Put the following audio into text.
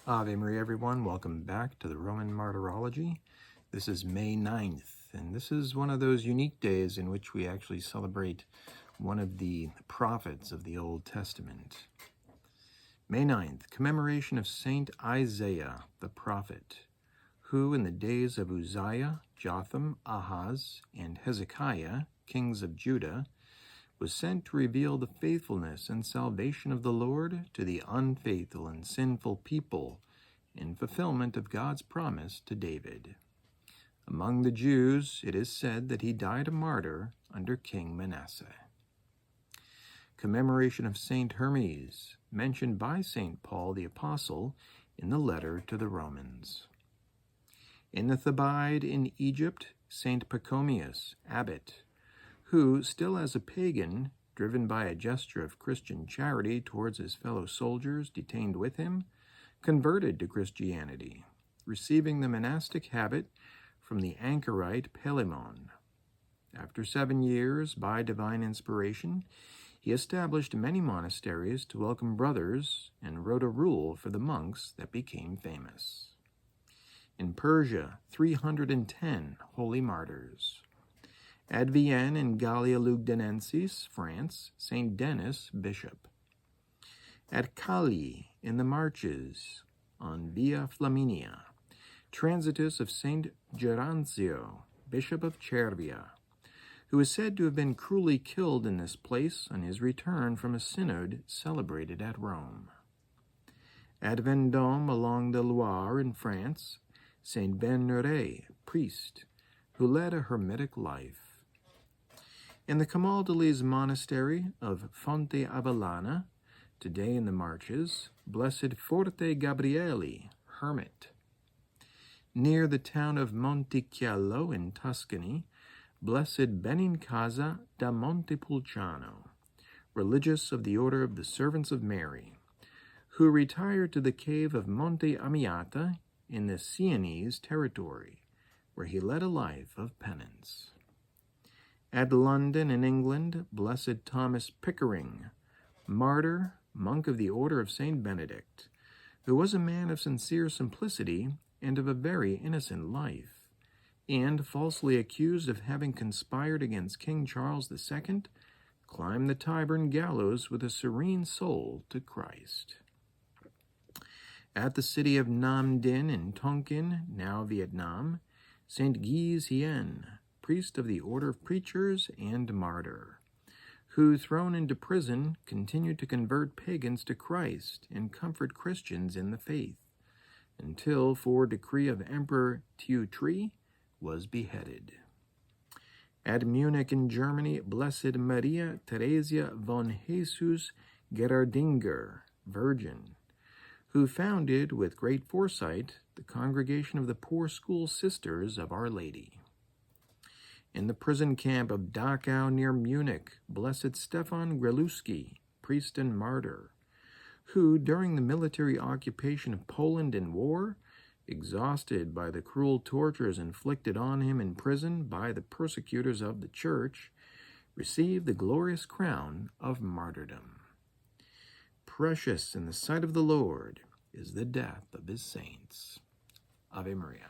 Ave Maria, everyone. Welcome back to the Roman Martyrology. This is May 9th, and this is one of those unique days in which we actually celebrate one of the prophets of the Old Testament. May 9th, commemoration of Saint Isaiah, the prophet, who in the days of Uzziah, Jotham, Ahaz, and Hezekiah, kings of Judah, was sent to reveal the faithfulness and salvation of the Lord to the unfaithful and sinful people in fulfillment of God's promise to David. Among the Jews, it is said that he died a martyr under King Manasseh. Commemoration of Saint Hermes, mentioned by Saint Paul the Apostle in the letter to the Romans. In the Thebaid in Egypt, Saint Pachomius, abbot, who, still as a pagan, driven by a gesture of Christian charity towards his fellow soldiers detained with him, converted to Christianity, receiving the monastic habit from the anchorite Palemon. After 7 years, by divine inspiration, he established many monasteries to welcome brothers and wrote a rule for the monks that became famous. In Persia, 310 holy martyrs. At Vienne in Gallia Lugdunensis, France, St. Denis, bishop. At Cali in the Marches, on Via Flaminia, transitus of St. Geranzio, bishop of Cervia, who is said to have been cruelly killed in this place on his return from a synod celebrated at Rome. At Vendôme along the Loire in France, St. Venere, priest, who led a hermitic life. In the Camaldolese monastery of Fonte Avellana, today in the Marches, Blessed Forte Gabriele, hermit. Near the town of Montichiello in Tuscany, Blessed Benincasa da Montepulciano, religious of the Order of the Servants of Mary, who retired to the cave of Monte Amiata in the Sienese territory, where he led a life of penance. At London in England, Blessed Thomas Pickering, martyr, monk of the Order of St. Benedict, who was a man of sincere simplicity and of a very innocent life, and falsely accused of having conspired against King Charles II, climbed the Tyburn gallows with a serene soul to Christ. At the city of Nam Dinh in Tonkin, now Vietnam, St. Gilles Hien, priest of the Order of Preachers and martyr, who, thrown into prison, continued to convert pagans to Christ and comfort Christians in the faith, until, for decree of Emperor Thieu Tri, was beheaded. At Munich in Germany, Blessed Maria Theresia von Jesus Gerardinger, Virgin, who founded, with great foresight, the Congregation of the Poor School Sisters of Our Lady. In the prison camp of Dachau near Munich, Blessed Stefan Grzeluski, priest and martyr, who, during the military occupation of Poland in war, exhausted by the cruel tortures inflicted on him in prison by the persecutors of the Church, received the glorious crown of martyrdom. Precious in the sight of the Lord is the death of his saints. Ave Maria.